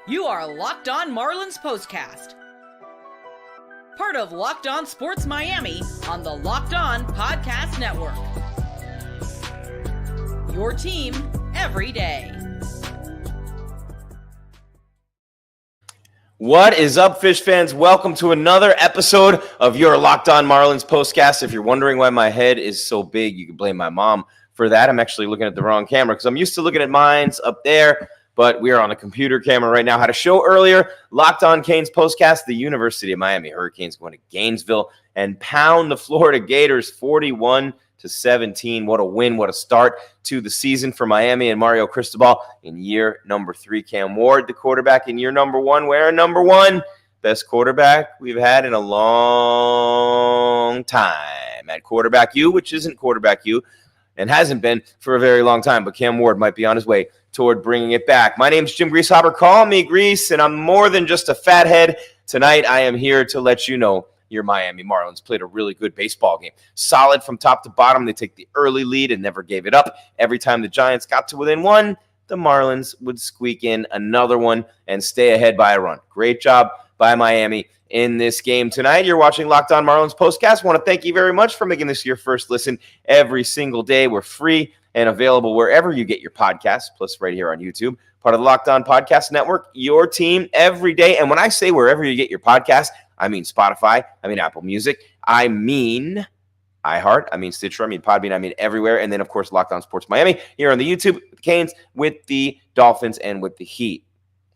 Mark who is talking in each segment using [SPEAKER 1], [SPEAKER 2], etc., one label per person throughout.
[SPEAKER 1] You are Locked On Marlins POSTCAST. Part of Locked On Sports Miami on the Locked On Podcast Network. Your team every day.
[SPEAKER 2] What is up, Fish fans? Welcome to another episode of your Locked On Marlins POSTCAST. If you're wondering why my head is so big, you can blame my mom for that. I'm actually looking at the wrong camera because I'm used to looking at mine's up there, but we are on a computer camera right now. Had a show earlier, Locked On Canes POSTCAST. The University of Miami Hurricanes going to Gainesville and pound the Florida Gators 41-17. What a win, what a start to the season for Miami and Mario Cristobal in year number 3. Cam Ward, the quarterback, in year number 1. We're number 1. Best quarterback we've had in a long time at quarterback U, which isn't quarterback U and hasn't been for a very long time. But Cam Ward might be on his way toward bringing it back. My name's Jim Grieshaber. Call me Grease, and I'm more than just a fathead. Tonight, I am here to let you know your Miami Marlins played a really good baseball game. Solid from top to bottom. They take the early lead and never gave it up. Every time the Giants got to within one, the Marlins would squeak in another one and stay ahead by a run. Great job by Miami in this game tonight. You're watching Locked On Marlins POSTCAST. Want to thank you very much for making this your first listen every single day. We're free and available wherever you get your podcasts, plus right here on YouTube. Part of the Locked On Podcast Network, your team every day. And when I say wherever you get your podcasts, I mean Spotify, I mean Apple Music, I mean iHeart, I mean Stitcher, I mean Podbean, I mean everywhere. And then, of course, Locked On Sports Miami here on the YouTube with the Canes, with the Dolphins, and with the Heat.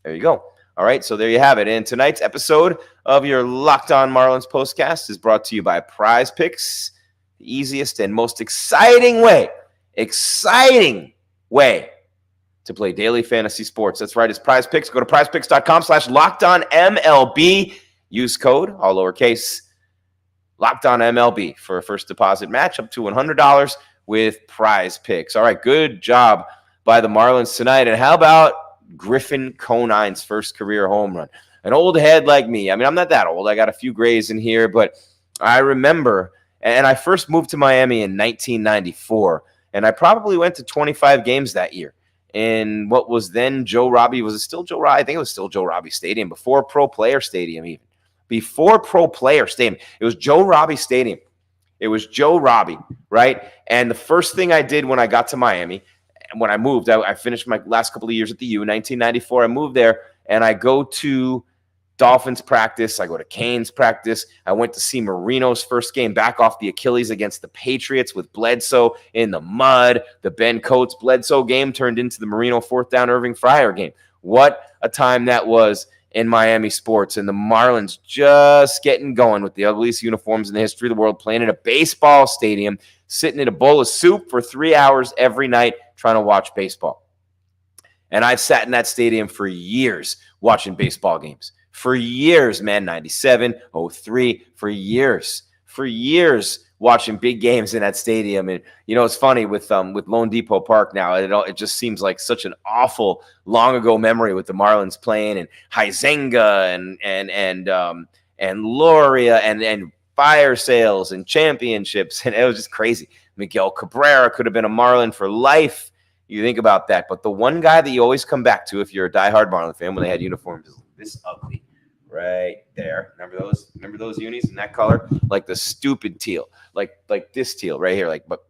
[SPEAKER 2] There you go. All right, so there you have it. And tonight's episode of your Locked On Marlins POSTCAST is brought to you by Prize Picks, the easiest and most exciting way to play daily fantasy sports. That's right, it's Prize Picks. Go to prizepicks.com/LockedOnMLB. Use code, all lowercase, LockedOnMLB for a first deposit match up to $100 with Prize Picks. All right, good job by the Marlins tonight. And how about Griffin Conine's first career home run? An old head like me. I mean, I'm not that old. I got a few grays in here, but I remember, and I first moved to Miami in 1994, and I probably went to 25 games that year in what was then Joe Robbie. Was it still Joe Robbie? I think it was still Joe Robbie Stadium, before Pro Player Stadium even. Before Pro Player Stadium. It was Joe Robbie Stadium. It was Joe Robbie, right? And the first thing I did when I got to Miami, when I moved, I finished my last couple of years at the U. In 1994, I moved there, and I go to Dolphins practice. I go to Canes practice. I went to see Marino's first game back off the Achilles against the Patriots with Bledsoe in the mud. The Ben Coates Bledsoe game turned into the Marino fourth down Irving Fryer game. What a time that was in Miami sports, and the Marlins just getting going with the ugliest uniforms in the history of the world, playing in a baseball stadium, sitting in a bowl of soup for 3 hours every night trying to watch baseball. And I've sat in that stadium for years watching baseball games. For years, man, 97, 03, for years watching big games in that stadium. And, you know, it's funny with Lone Depot Park now, it just seems like such an awful long ago memory with the Marlins playing and Huizenga and Loria and fire sales and championships. And it was just crazy. Miguel Cabrera could have been a Marlin for life. You think about that. But the one guy that you always come back to if you're a diehard Marlin fan when they had uniforms is this ugly right there. Remember those unis in that color? Like the stupid teal. Like this teal right here. Like, but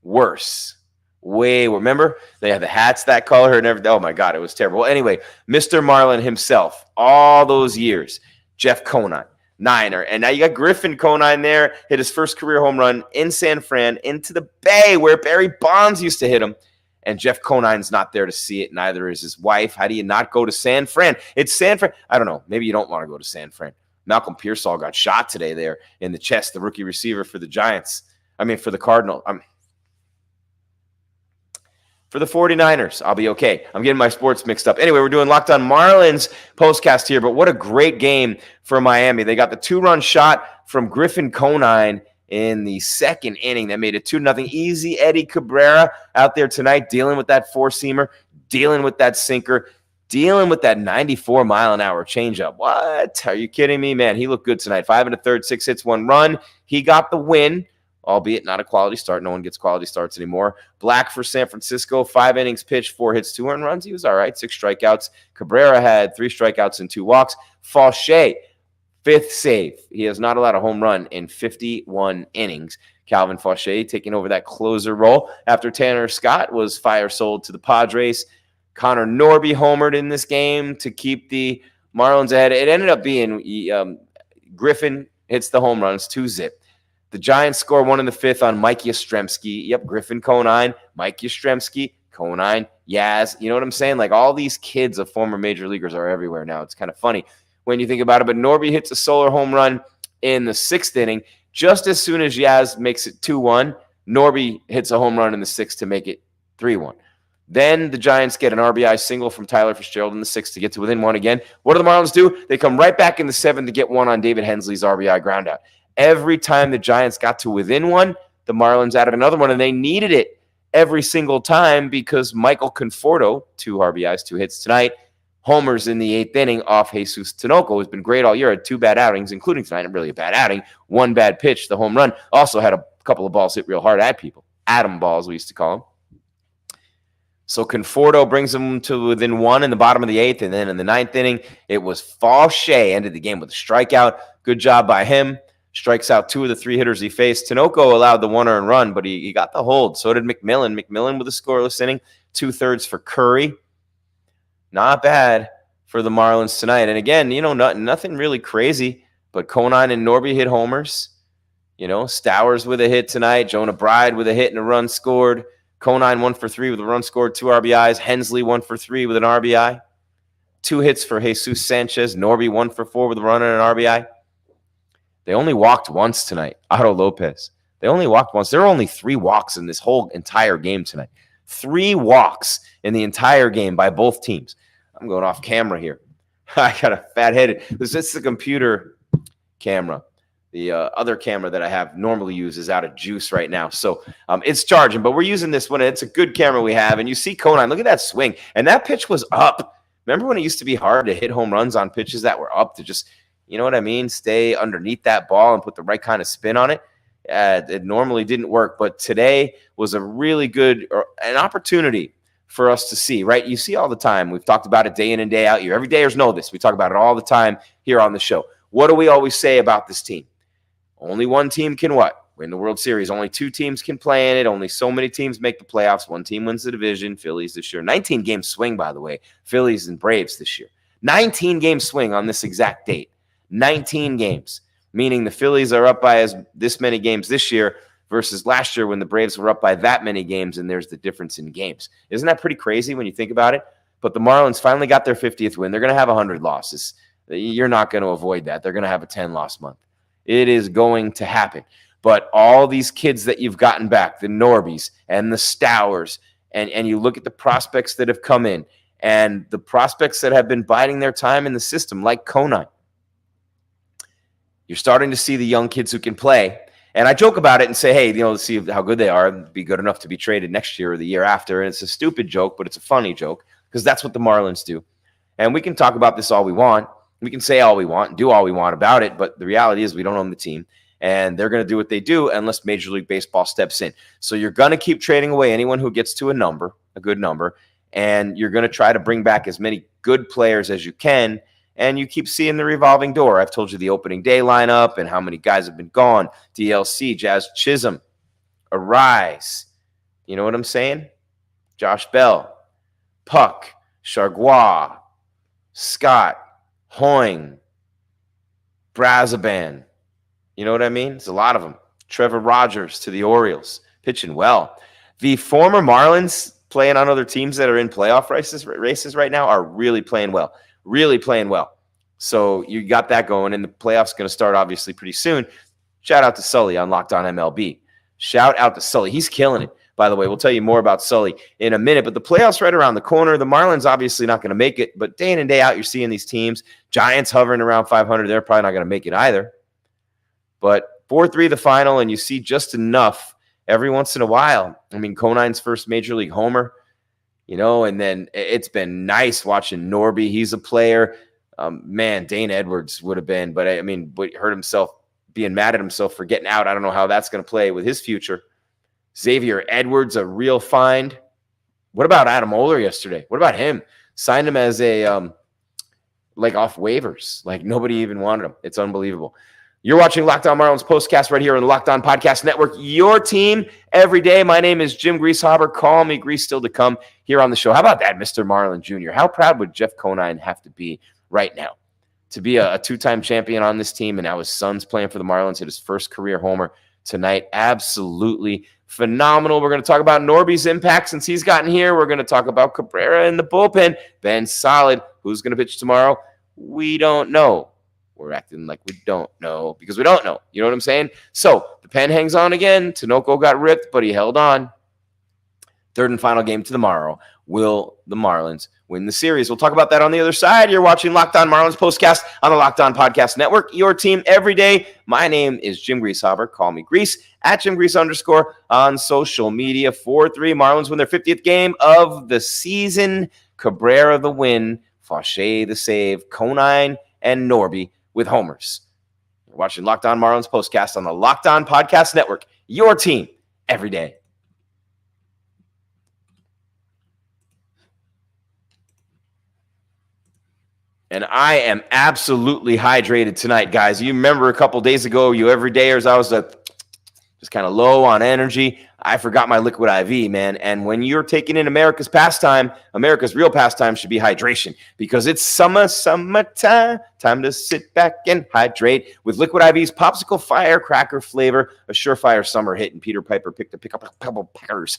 [SPEAKER 2] worse. Way, remember? They had the hats that color and everything. Oh my God, it was terrible. Well, anyway, Mr. Marlin himself, all those years, Jeff Conine, Niner. And now you got Griffin Conine there, hit his first career home run in San Fran into the Bay where Barry Bonds used to hit him. And Jeff Conine's not there to see it. Neither is his wife. How do you not go to San Fran? It's San Fran. I don't know. Maybe you don't want to go to San Fran. Malcolm Pearsall got shot today there in the chest, the rookie receiver for the Giants. For the Cardinals. For the 49ers, I'll be okay. I'm getting my sports mixed up. Anyway, we're doing Locked On Marlins POSTCAST here, but what a great game for Miami. They got the 2-run shot from Griffin Conine in the second inning that made it 2-0. Easy Eddie Cabrera out there tonight dealing with that four-seamer, dealing with that sinker, dealing with that 94-mile-an-hour changeup. What? Are you kidding me, man? He looked good tonight. 5 1/3, 6 hits, 1 run. He got the win, albeit not a quality start. No one gets quality starts anymore. Black for San Francisco, 5 innings pitched, 4 hits, 2 earned runs. He was all right, 6 strikeouts. Cabrera had 3 strikeouts and 2 walks. Faucher, 5th save. He has not allowed a home run in 51 innings. Calvin Faucher taking over that closer role after Tanner Scott was sold to the Padres. Connor Norby homered in this game to keep the Marlins ahead. It ended up being Griffin hits the home run. It's 2-zip. The Giants score 1 in the 5th on Mike Yastrzemski. Yep, Griffin Conine, Mike Yastrzemski, Conine, Yaz. You know what I'm saying? Like, all these kids of former major leaguers are everywhere now. It's kind of funny when you think about it. But Norby hits a solar home run in the 6th inning. Just as soon as Yaz makes it 2-1, Norby hits a home run in the 6th to make it 3-1. Then the Giants get an RBI single from Tyler Fitzgerald in the 6th to get to within 1 again. What do the Marlins do? They come right back in the 7th to get 1 on David Hensley's RBI groundout. Every time the Giants got to within 1, the Marlins added another one, and they needed it every single time because Michael Conforto, 2 RBIs, 2 hits tonight, homers in the 8th inning off Jesus Tinoco, who's been great all year, had 2 bad outings, including tonight, not really a bad outing, 1 bad pitch, the home run. Also had a couple of balls hit real hard at people. Atom balls, we used to call them. So Conforto brings them to within 1 in the bottom of the 8th, and then in the 9th inning, it was Faucher ended the game with a strikeout. Good job by him. Strikes out 2 of the 3 hitters he faced. Tinoco allowed the 1 earned run, but he got the hold. So did McMillan. McMillan with a scoreless inning, 2/3 for Curry. Not bad for the Marlins tonight. And again, nothing really crazy, but Conine and Norby hit homers. Stowers with a hit tonight. Jonah Bride with a hit and a run scored. Conine 1 for 3 with a run scored, 2 RBIs. Hensley 1 for 3 with an RBI. 2 hits for Jesus Sanchez. Norby 1 for 4 with a run and an RBI. They only walked once tonight. Otto Lopez. They only walked once. There were only 3 walks in this whole entire game tonight. 3 walks in the entire game by both teams. I'm going off camera here. I got a fat-headed. This is the computer camera. The other camera that I have normally use is out of juice right now. So it's charging, but we're using this one. It's a good camera we have. And you see Conine. Look at that swing. And that pitch was up. Remember when it used to be hard to hit home runs on pitches that were up to just, you know what I mean, stay underneath that ball and put the right kind of spin on it? It normally didn't work. But today was a really good an opportunity for us to see, right? You see all the time. We've talked about it day in and day out. Every dayers know this. We talk about it all the time here on the show. What do we always say about this team? Only one team can what? Win the World Series. Only 2 teams can play in it. Only so many teams make the playoffs. 1 team wins the division. Phillies this year. 19-game swing, by the way. Phillies and Braves this year. 19-game swing on this exact date. 19 games, meaning the Phillies are up by this many games this year versus last year when the Braves were up by that many games, and there's the difference in games. Isn't that pretty crazy when you think about it? But the Marlins finally got their 50th win. They're going to have 100 losses. You're not going to avoid that. They're going to have a 10-loss month. It is going to happen. But all these kids that you've gotten back, the Norbys and the Stowers, and you look at the prospects that have come in and the prospects that have been biding their time in the system, like Conine, you're starting to see the young kids who can play. And I joke about it and say, hey, let's see how good they are and be good enough to be traded next year or the year after. And it's a stupid joke, but it's a funny joke because that's what the Marlins do. And we can talk about this all we want. We can say all we want and do all we want about it, but the reality is we don't own the team, and they're going to do what they do unless Major League Baseball steps in. So you're going to keep trading away anyone who gets to a good number, and you're going to try to bring back as many good players as you can, and you keep seeing the revolving door. I've told you the opening day lineup and how many guys have been gone. DLC, Jazz Chisholm, Arise. You know what I'm saying? Josh Bell, Puck, Chargois, Scott, Hoying, Brazaban. You know what I mean? It's a lot of them. Trevor Rogers to the Orioles, pitching well. The former Marlins playing on other teams that are in playoff races right now are really playing well. Really playing well. So you got that going, and the playoffs going to start obviously pretty soon. Shout out to Sully on Locked On MLB. Shout out to Sully. He's killing it. By the way, we'll tell you more about Sully in a minute, but the playoffs right around the corner. The Marlins obviously not going to make it, but day in and day out, you're seeing these teams. Giants hovering around 500. They're probably not going to make it either. But 4-3 the final, and you see just enough every once in a while. I mean, Conine's first Major League homer, and then it's been nice watching Norby. He's a player. Man, Dane Edwards would have been, but hurt himself being mad at himself for getting out. I don't know how that's going to play with his future. Xavier Edwards, a real find. What about Adam Oler yesterday? What about him? Signed him as a off waivers. Like nobody even wanted him. It's unbelievable. You're watching Locked On Marlins Postcast right here on the Locked On Podcast Network. Your team every day. My name is Jim Grieshaber. Call me Grease, still to come here on the show. How about that, Mr. Marlin Jr.? How proud would Jeff Conine have to be right now to be a two-time champion on this team, and now his son's playing for the Marlins, hit his first career homer tonight. Absolutely phenomenal. We're going to talk about Norby's impact since he's gotten here. We're going to talk about Cabrera in the bullpen. Ben solid. Who's going to pitch tomorrow? We don't know. We're acting like we don't know because we don't know. You know what I'm saying? So the pen hangs on again. Tinoco got ripped, but he held on. Third and final game to tomorrow. Will the Marlins win the series? We'll talk about that on the other side. You're watching Locked On Marlins Postcast on the Locked On Podcast Network. Your team every day. My name is Jim Grieshaber. Call me Grease at Jim Grease _ on social media. 4-3 Marlins win their 50th game of the season. Cabrera the win. Faucher the save. Conine and Norby with homers. You're watching Locked On Marlins Postcast on the Locked On Podcast Network. Your team every day. And I am absolutely hydrated tonight, guys. You remember a couple days ago, you everydayers, I was just kind of low on energy. I forgot my liquid IV, man. And when you're taking in America's pastime, America's real pastime should be hydration because it's summertime. Time to sit back and hydrate with Liquid IV's popsicle firecracker flavor, a surefire summer hit. And Peter Piper picked up a couple peppers.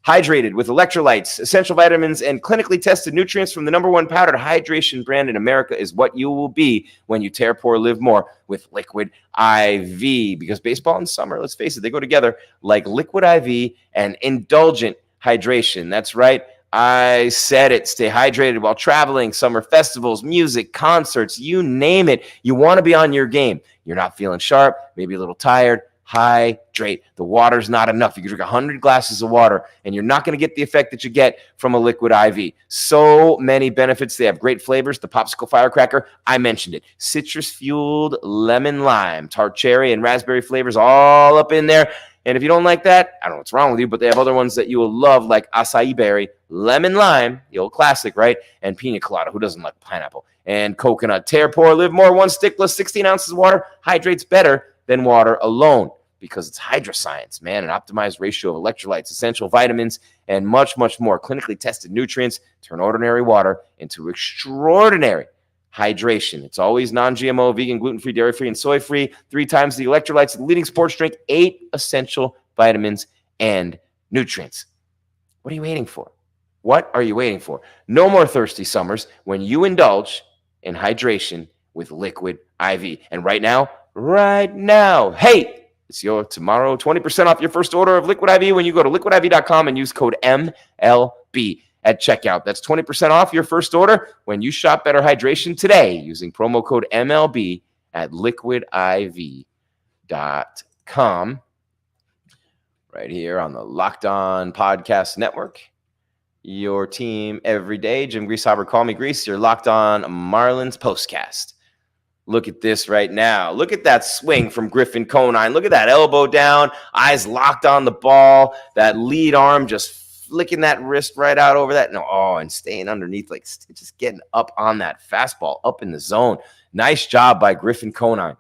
[SPEAKER 2] Hydrated with electrolytes, essential vitamins, and clinically tested nutrients from the #1 powdered hydration brand in America is what you will be when you tear, pour, live more with Liquid IV. Because baseball and summer, let's face it, they go together like Liquid IV and indulgent hydration. That's right. I said it. Stay hydrated while traveling, summer festivals, music, concerts, you name it. You want to be on your game. You're not feeling sharp, maybe a little tired. Hydrate. The water's not enough. You can drink 100 glasses of water, and you're not going to get the effect that you get from a Liquid IV. So many benefits. They have great flavors. The popsicle firecracker, I mentioned it. Citrus-fueled lemon lime, tart cherry, and raspberry flavors all up in there. And if you don't like that, I don't know what's wrong with you, but they have other ones that you will love, like acai berry, lemon lime, the old classic, right? And pina colada. Who doesn't like pineapple? And coconut. Tear, pour, live more. 1 stick plus 16 ounces of water hydrates better than water alone because it's hydroscience, man. An optimized ratio of electrolytes, essential vitamins, and much, much more. Clinically tested nutrients turn ordinary water into extraordinary hydration. It's always non-GMO, vegan, gluten-free, dairy-free, and soy-free. 3 times the electrolytes of the leading sports drink, 8 essential vitamins and nutrients. What are you waiting for? What are you waiting for? No more thirsty summers when you indulge in hydration with Liquid IV. And right now, hey, it's your tomorrow 20% off your first order of Liquid IV when you go to liquidiv.com and use code MLB at checkout. That's 20% off your first order when you shop Better Hydration today using promo code MLB at liquidiv.com. Right here on the Locked On Podcast Network. Your team every day. Jim Grieshaber, call me Grease. You're Locked On Marlins Postcast. Look at this right now. Look at that swing from Griffin Conine. Look at that elbow down, eyes locked on the ball, that lead arm just flicking that wrist right out over that. And staying underneath, like just getting up on that fastball, up in the zone. Nice job by Griffin Conine.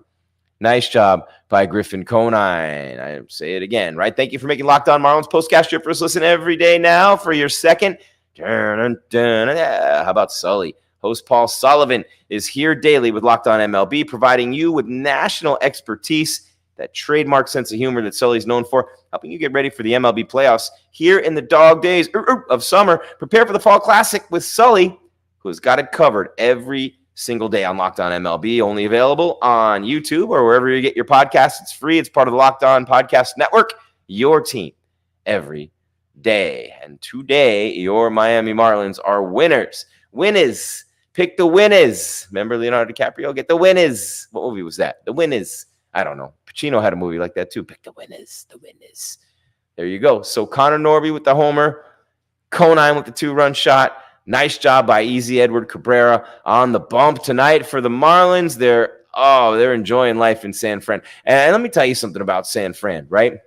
[SPEAKER 2] Nice job by Griffin Conine. I say it again, right? Thank you for making Locked On Marlins Postcast your first listen every day now. For your second, how about Sully? Host Paul Sullivan is here daily with Locked On MLB, providing you with national expertise, that trademark sense of humor that Sully's known for, helping you get ready for the MLB playoffs here in the dog days of summer. Prepare for the Fall Classic with Sully, who has got it covered every single day on Locked On MLB, only available on YouTube or wherever you get your podcasts. It's free. It's part of the Locked On Podcast Network, your team every day. And today, your Miami Marlins are winners. Winners. Pick the winners. Remember Leonardo DiCaprio? Get the winners. What movie was that? The winners. I don't know. Pacino had a movie like that too. Pick the winners. The winners. There you go. So Connor Norby with the homer. Conine with the 2-run shot. Nice job by Easy Edward Cabrera on the bump tonight for the Marlins. They're Oh, they're enjoying life in San Fran. And let me tell you something about San Fran, right?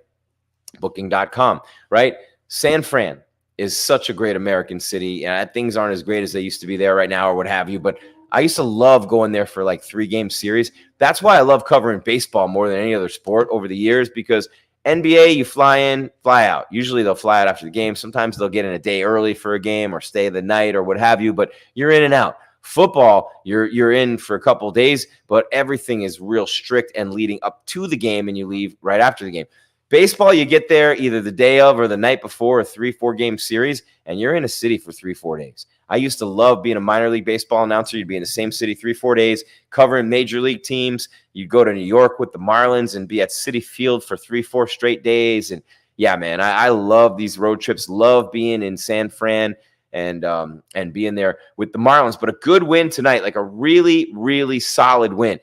[SPEAKER 2] Booking.com, right? San Fran is such a great American city. And things aren't as great as they used to be there right now or what have you. But I used to love going there for like 3-game series. That's why I love covering baseball more than any other sport over the years, because NBA, you fly in, fly out. Usually they'll fly out after the game. Sometimes they'll get in a day early for a game or stay the night or what have you, but you're in and out. Football, you're in for a couple of days, but everything is real strict and leading up to the game, and you leave right after the game. Baseball, you get there either the day of or the night before, a 3-4 game series, and you're in a city for 3-4 days. I used to love being a minor league baseball announcer. You'd be in the same city 3-4 days, covering major league teams. You'd go to New York with the Marlins and be at Citi Field for 3-4 straight days. And yeah, man, I love these road trips, love being in San Fran and being there with the Marlins. But a good win tonight, like a really, really solid win.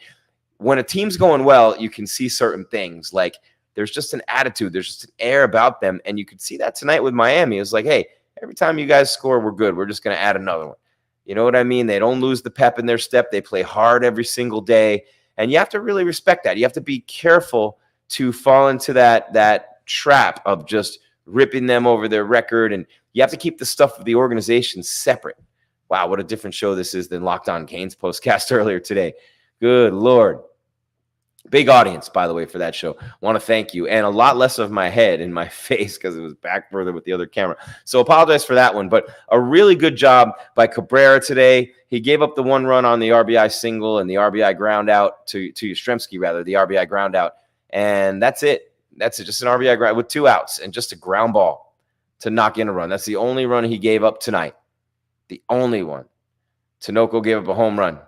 [SPEAKER 2] When a team's going well, you can see certain things, like there's just an attitude. There's just an air about them. And you could see that tonight with Miami. It was like, hey, every time you guys score, we're good. We're just going to add another one. You know what I mean? They don't lose the pep in their step. They play hard every single day. And you have to really respect that. You have to be careful to fall into that trap of just ripping them over their record. And you have to keep the stuff of the organization separate. Wow, what a different show this is than Locked On Canes postcast earlier today. Good Lord. Big audience, by the way, for that show. Want to thank you. And a lot less of my head in my face because it was back further with the other camera. So apologize for that one. But a really good job by Cabrera today. He gave up the 1 run on the RBI single and the RBI ground out to Yastrzemski, rather, the RBI ground out. And that's it. That's it. Just an RBI ground with 2 outs and just a ground ball to knock in a run. That's the only run he gave up tonight. The only one. Tinoco gave up a home run.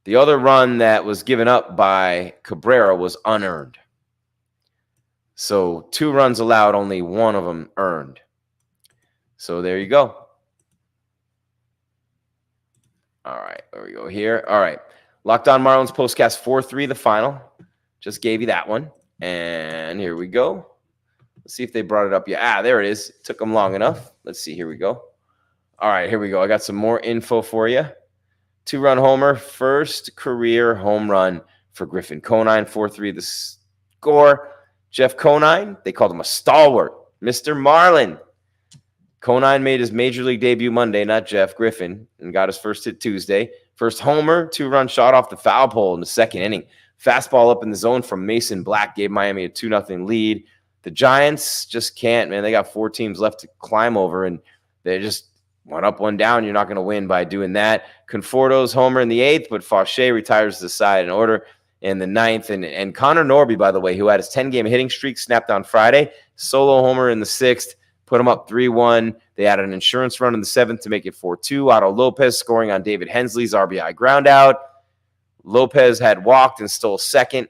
[SPEAKER 2] The other run that was given up by Cabrera was unearned. So 2 runs allowed, only 1 of them earned. So there you go. All right, there we go here. All right. Locked On Marlins postcast 4-3, the final. Just gave you that one. And here we go. Let's see if they brought it up yet. There it is. It took them long enough. Let's see. Here we go. All right, here we go. I got some more info for you. 2-run homer, first career home run for Griffin Conine, 4-3 the score. Jeff Conine, they called him a stalwart, Mr. Marlin. Conine made his major league debut Monday, not Jeff, Griffin, and got his first hit Tuesday. First homer, 2-run shot off the foul pole in the second inning. Fastball up in the zone from Mason Black gave Miami a 2-0 lead. The Giants just can't, man. They got 4 teams left to climb over, and they just 1 up, 1 down. You're not going to win by doing that. Conforto's homer in the 8th, but Faucher retires the side in order in the 9th. And Connor Norby, by the way, who had his 10-game hitting streak snapped on Friday, solo homer in the 6th, put him up 3-1. They added an insurance run in the 7th to make it 4-2. Otto Lopez scoring on David Hensley's RBI groundout. Lopez had walked and stole second,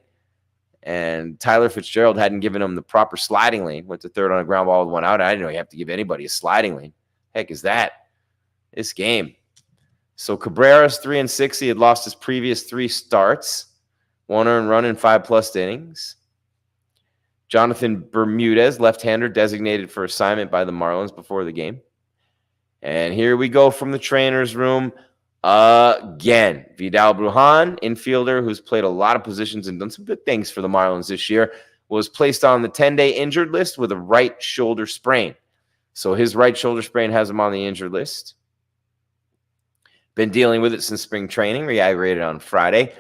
[SPEAKER 2] and Tyler Fitzgerald hadn't given him the proper sliding lane. Went to third on a ground ball with 1 out. I didn't know you have to give anybody a sliding lane. Heck is that? This game. So Cabrera's 3-6. He had lost his previous 3 starts. 1 earned run in 5+ innings. Jonathan Bermudez, left-hander, designated for assignment by the Marlins before the game. And here we go from the trainer's room again. Vidal Brujan, infielder, who's played a lot of positions and done some good things for the Marlins this year, was placed on the 10-day injured list with a right shoulder sprain. So his right shoulder sprain has him on the injured list. Been dealing with it since spring training, re-aggravated on Friday.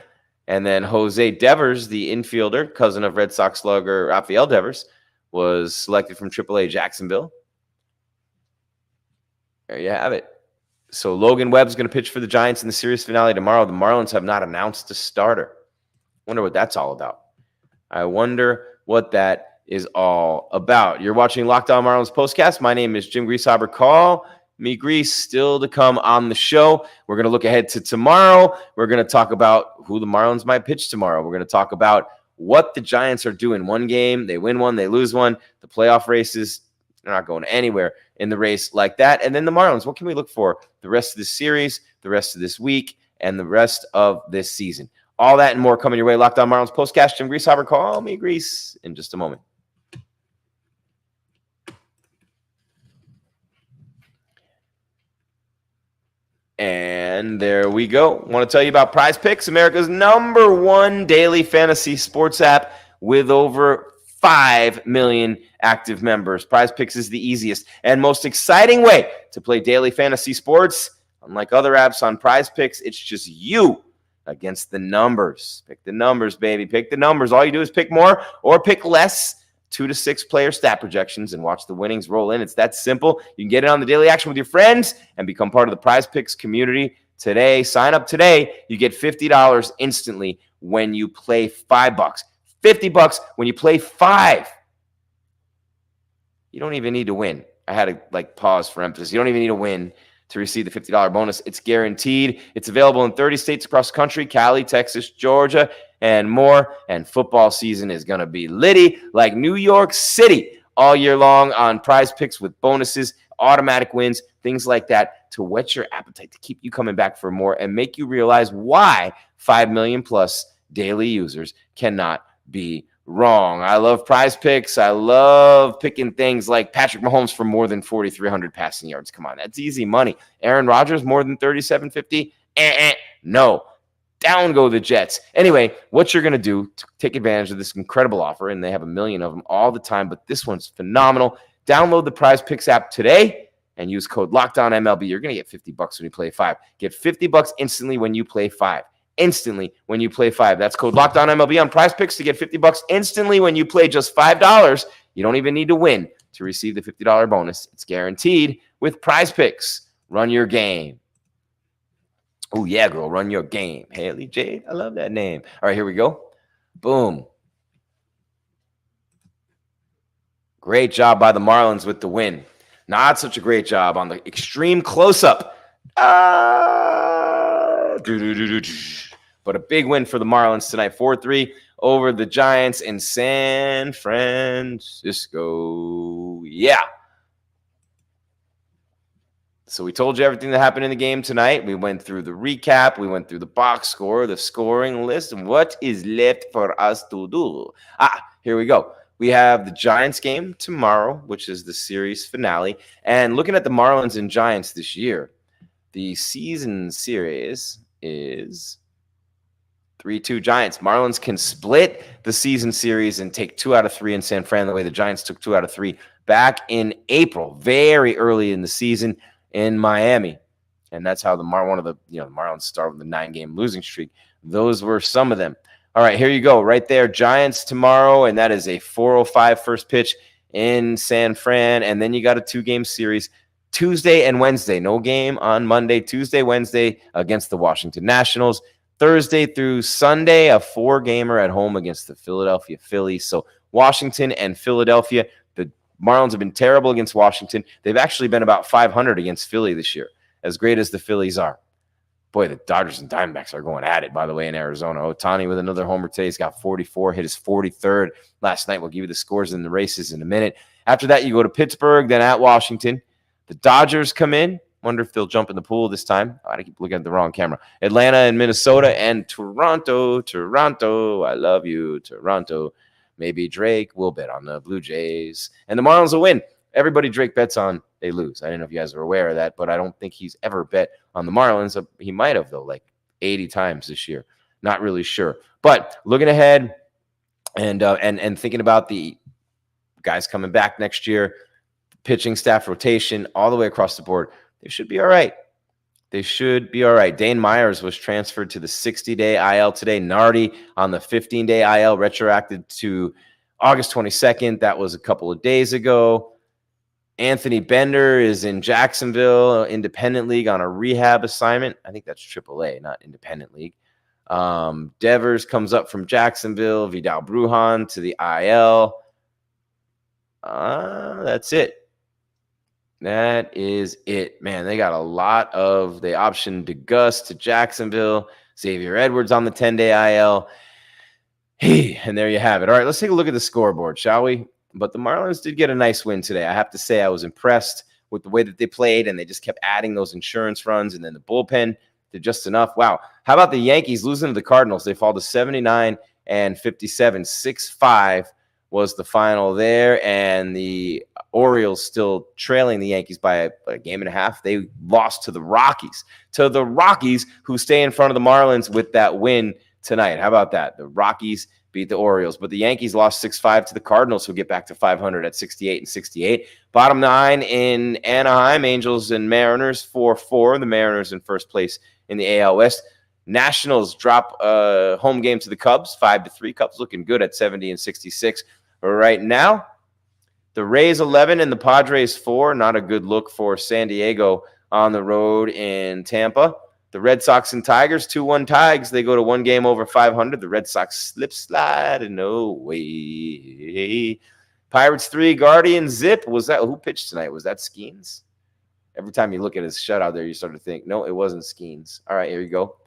[SPEAKER 2] And then Jose Devers, the infielder, cousin of Red Sox slugger Rafael Devers, was selected from AAA Jacksonville. There you have it. So Logan Webb's going to pitch for the Giants in the series finale tomorrow. The Marlins have not announced a starter. Wonder what that's all about. I wonder what that is all about. You're watching Locked On Marlins postcast. My name is Jim Grieshaber. Call me Grease, still to come on the show. We're going to look ahead to tomorrow. We're going to talk about who the Marlins might pitch tomorrow. We're going to talk about what the Giants are doing. 1 game, they win 1, they lose 1. The playoff races, they're not going anywhere in the race like that. And then the Marlins, what can we look for the rest of this series, the rest of this week, and the rest of this season? All that and more coming your way. Locked On Marlins postcast. Jim Grieshaber, call me Grease in just a moment. And And there we go. Want to tell you about Prize Picks, America's #1 daily fantasy sports app with over 5 million active members. Prize Picks is the easiest and most exciting way to play daily fantasy sports. Unlike other apps on Prize Picks, it's just you against the numbers. Pick the numbers, baby. Pick the numbers. All you do is pick more or pick less. 2 to 6 player stat projections and watch the winnings roll in. It's that simple. You can get in on the daily action with your friends and become part of the Prize Picks community today. Sign up today. You get $50 instantly when you play $5. $50 when you play 5. You don't even need to win. I had to pause for emphasis. You don't even need to win to receive the $50 bonus. It's guaranteed. It's available in 30 states across the country, Cali, Texas, Georgia, and more. And football season is going to be litty like New York City all year long on Prize Picks with bonuses, automatic wins, things like that to whet your appetite, to keep you coming back for more and make you realize why 5 million plus daily users cannot be wrong. I love Prize Picks. I love picking things like Patrick Mahomes for more than 4,300 passing yards. Come on, that's easy money. Aaron Rodgers more than 3,750? No. Down go the Jets. Anyway, what you're going to do to take advantage of this incredible offer, and they have a million of them all the time, but this one's phenomenal. Download the Prize Picks app today and use code LOCKEDONMLB. You're going to get $50 when you play 5. Get $50 instantly when you play 5. Instantly when you play 5. That's code LOCKEDONMLB on Prize Picks to get $50 instantly when you play just $5. You don't even need to win to receive the $50 bonus. It's guaranteed with Prize Picks. Run your game. Oh, yeah, girl, run your game. Haley Jade, I love that name. All right, here we go. Boom. Great job by the Marlins with the win. Not such a great job on the extreme close-up. But a big win for the Marlins tonight, 4-3 over the Giants in San Francisco. Yeah. So we told you everything that happened in the game tonight. We went through the recap. We went through the box score, the scoring list, and what is left for us to do. Here we go. We have the Giants game tomorrow, which is the series finale. And looking at the Marlins and Giants this year, the season series is 3-2 Giants. Marlins can split the season series and take 2 out of 3 in San Fran, the way the Giants took 2 out of 3 back in April, very early in the season in Miami. And that's how the Marlins start with a 9-game losing streak. Those were some of them. All right, here you go. Right there, Giants tomorrow, and that is a 4:05 first pitch in San Fran. And then you got a 2-game series Tuesday and Wednesday. No game on Monday. Tuesday, Wednesday against the Washington Nationals. Thursday through Sunday, a 4-gamer at home against the Philadelphia Phillies. So Washington and Philadelphia. The Marlins have been terrible against Washington. They've actually been about 500 against Philly this year, as great as the Phillies are. Boy, the Dodgers and Diamondbacks are going at it, by the way, in Arizona. Ohtani with another homer today. He's got 44, hit his 43rd last night. We'll give you the scores in the races in a minute. After that, you go to Pittsburgh, then at Washington. The Dodgers come in. Wonder if they'll jump in the pool this time. I keep looking at the wrong camera. Atlanta and Minnesota and Toronto. Toronto, I love you, Toronto. Maybe Drake will bet on the Blue Jays. And the Marlins will win. Everybody Drake bets on, they lose. I don't know if you guys are aware of that, but I don't think he's ever bet on the Marlins. He might have, though, 80 times this year. Not really sure. But looking ahead and thinking about the guys coming back next year, pitching staff rotation all the way across the board, they should be all right. They should be all right. Dane Myers was transferred to the 60-day IL today. Nardi on the 15-day IL, retroacted to August 22nd. That was a couple of days ago. Anthony Bender is in Jacksonville, Independent League, on a rehab assignment. I think that's AAA, not Independent League. Devers comes up from Jacksonville. Vidal Brujan to the IL. That's it. That is it. Man, they got a lot of, they optioned DeGus to Jacksonville, Xavier Edwards on the 10-day IL. Hey, and there you have it. All right, let's take a look at the scoreboard, shall we? But the Marlins did get a nice win today. I have to say I was impressed with the way that they played, and they just kept adding those insurance runs, and then the bullpen did just enough. Wow. How about the Yankees losing to the Cardinals? They fall to 79-57. 6-5 was the final there, and the Orioles still trailing the Yankees by a game and a half. They lost to the Rockies, who stay in front of the Marlins with that win tonight. How about that? The Rockies beat the Orioles, but the Yankees lost 6-5 to the Cardinals, who get back to 500 at 68-68. Bottom 9 in Anaheim, Angels and Mariners 4-4. The Mariners in first place in the AL West. Nationals drop a home game to the Cubs, 5-3. Cubs looking good at 70-66 right now. The Rays 11 and the Padres 4. Not a good look for San Diego on the road in Tampa. The Red Sox and Tigers, 2-1 Tigers. They go to one game over 500. The Red Sox slide, no way. Pirates 3, Guardians zip. Was that who pitched tonight? Was that Skeens? Every time you look at his shutout there, you start to think, no, it wasn't Skeens. All right, here you go.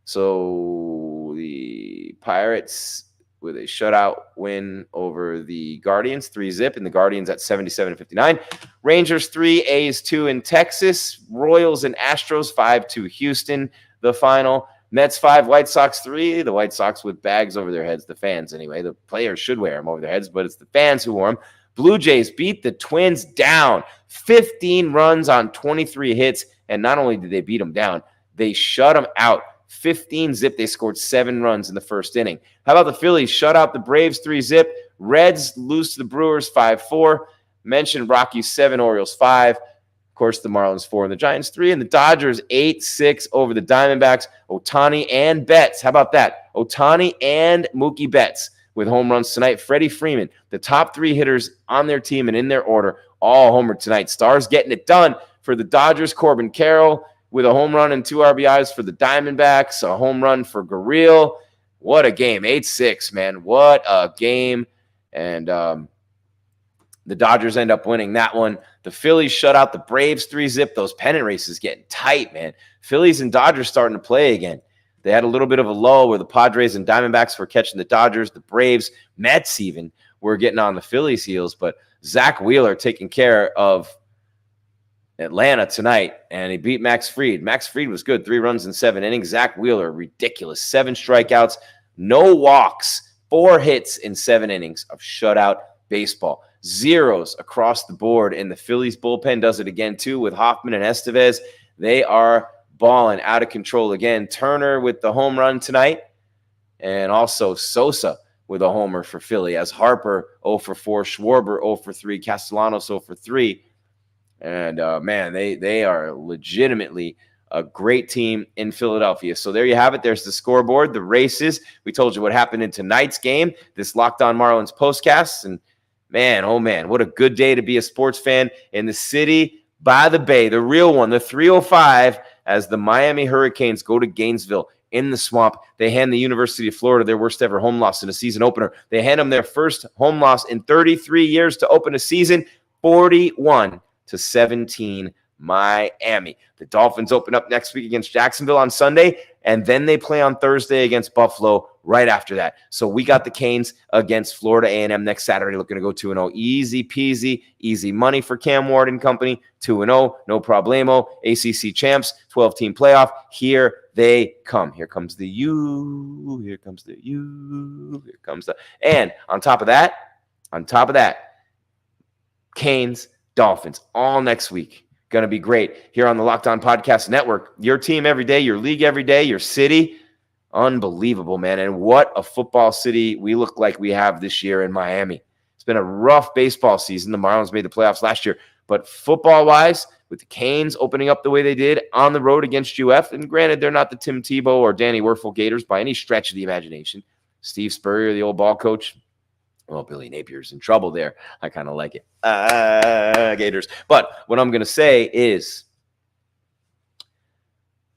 [SPEAKER 2] So the Pirates with a shutout win over the Guardians, 3-0, and the Guardians at 77-59. Rangers 3, A's 2 in Texas. Royals and Astros 5-2 Houston, the final. Mets 5, White Sox 3. The White Sox with bags over their heads, the fans anyway. The players should wear them over their heads, but it's the fans who wore them. Blue Jays beat the Twins down, 15 runs on 23 hits, and not only did they beat them down, they shut them out. 15-0. They scored 7 runs in the first inning. How about the Phillies? Shut out the Braves 3-0. Reds lose to the Brewers 5-4. Mentioned Rockies 7, Orioles 5. Of course, the Marlins 4 and the Giants 3. And the Dodgers 8-6 over the Diamondbacks. Ohtani and Betts. How about that? Ohtani and Mookie Betts with home runs tonight. Freddie Freeman, the top 3 hitters on their team and in their order, all homered tonight. Stars getting it done for the Dodgers. Corbin Carroll with a home run and 2 RBIs for the Diamondbacks, a home run for Gurriel. What a game. 8-6, man. What a game. And the Dodgers end up winning that one. The Phillies shut out the Braves 3-0. Those pennant races getting tight, man. Phillies and Dodgers starting to play again. They had a little bit of a lull where the Padres and Diamondbacks were catching the Dodgers. The Braves, Mets even, were getting on the Phillies' heels. But Zach Wheeler taking care of Atlanta tonight, and he beat Max Fried. Max Fried was good, 3 runs in 7 innings. Zach Wheeler, ridiculous, 7 strikeouts, no walks, 4 hits in 7 innings of shutout baseball. Zeros across the board, and the Phillies bullpen does it again too with Hoffman and Estevez. They are balling out of control again. Turner with the home run tonight, and also Sosa with a homer for Philly, as Harper 0 for 4, Schwarber 0 for 3, Castellanos 0 for 3. And, man, they are legitimately a great team in Philadelphia. So there you have it. There's the scoreboard, the races. We told you what happened in tonight's game, this Locked On Marlins postcast. And, man, oh, man, what a good day to be a sports fan in the city by the bay, the real one, the 305, as the Miami Hurricanes go to Gainesville in the swamp. They hand the University of Florida their worst ever home loss in a season opener. They hand them their first home loss in 33 years to open a season, 41-17 Miami. The Dolphins open up next week against Jacksonville on Sunday, and then they play on Thursday against Buffalo right after that. So we got the Canes against Florida A&M next Saturday, looking to go 2-0. Easy peasy, easy money for Cam Ward and company. 2-0, no problemo. ACC champs, 12-team playoff. Here they come. Here comes the U. Here comes the U. Here comes the. And on top of that, Canes, Dolphins, all next week. Going to be great here on the Locked On Podcast Network. Your team every day, your league every day, your city. Unbelievable, man. And what a football city we look like we have this year in Miami. It's been a rough baseball season. The Marlins made the playoffs last year. But football-wise, with the Canes opening up the way they did on the road against UF, and granted, they're not the Tim Tebow or Danny Werfel Gators by any stretch of the imagination. Steve Spurrier, the old ball coach. Well, Billy Napier's in trouble there. I kind of like it. Gators. But what I'm going to say is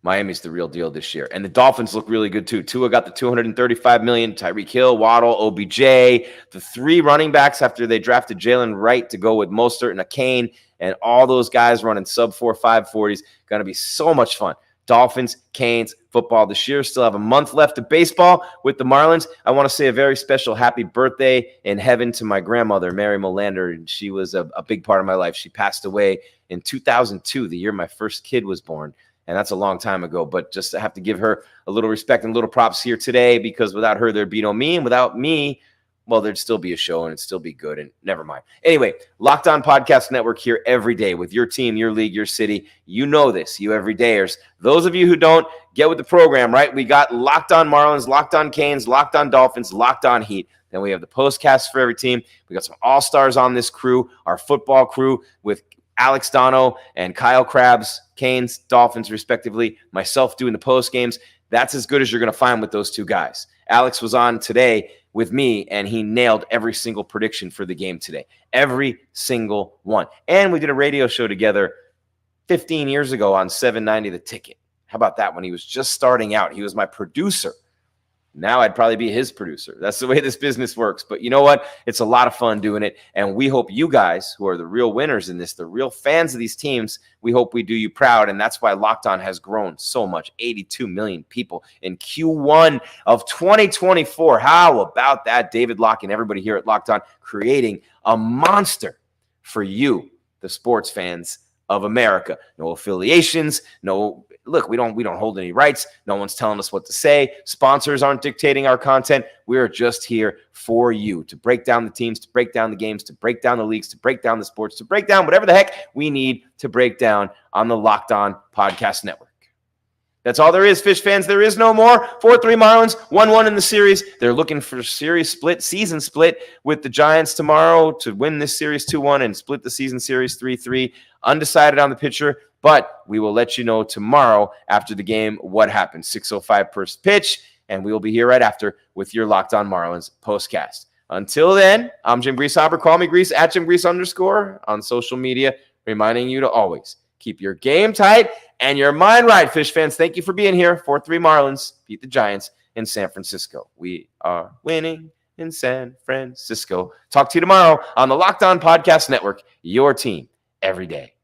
[SPEAKER 2] Miami's the real deal this year. And the Dolphins look really good, too. Tua got the $235 million. Tyreek Hill, Waddle, OBJ. The 3 running backs after they drafted Jalen Wright to go with Mostert and Kane. And all those guys running sub-4, 540s. Going to be so much fun. Dolphins, Canes, football this year. Still have a month left of baseball with the Marlins. I want to say a very special happy birthday in heaven to my grandmother, Mary Molander. She was a big part of my life. She passed away in 2002, the year my first kid was born. And that's a long time ago. But just to have to give her a little respect and little props here today, because without her, there'd be no me. And without me, well, there'd still be a show and it'd still be good, and never mind. Anyway, Locked On Podcast Network here every day with your team, your league, your city. You know this, you everydayers. Those of you who don't, get with the program, right? We got Locked On Marlins, Locked On Canes, Locked On Dolphins, Locked On Heat. Then we have the postcast for every team. We got some all-stars on this crew, our football crew with Alex Dono and Kyle Krabs, Canes, Dolphins, respectively, myself doing the post games. That's as good as you're going to find with those two guys. Alex was on today with me, and he nailed every single prediction for the game today. Every single one. And we did a radio show together 15 years ago on 790 The Ticket. How about that? When he was just starting out, he was my producer. Now I'd probably be his producer. That's the way this business works. But you know what? It's a lot of fun doing it. And we hope you guys, who are the real winners in this, the real fans of these teams, we hope we do you proud. And that's why Locked On has grown so much. 82 million people in Q1 of 2024. How about that? David Locke and everybody here at Locked On creating a monster for you, the sports fans of America. No affiliations, no, look, we don't hold any rights. No one's telling us what to say. Sponsors aren't dictating our content. We are just here for you to break down the teams, to break down the games, to break down the leagues, to break down the sports, to break down whatever the heck we need to break down on the Locked On Podcast Network. That's all there is, Fish fans. There is no more. 4-3 Marlins, 1-1 in the series. They're looking for season split with the Giants tomorrow to win this series 2-1 and split the season series 3-3. Undecided on the pitcher, but we will let you know tomorrow after the game what happened. 6:05 first pitch, and we will be here right after with your Locked On Marlins postcast. Until then, I'm Jim Grieshaber. Call me Grease at @JimGrease_ on social media, reminding you to always keep your game tight and your mind right, Fish fans. Thank you for being here. 4-3 Marlins beat the Giants in San Francisco. We are winning in San Francisco. Talk to you tomorrow on the Locked On Podcast Network, your team every day.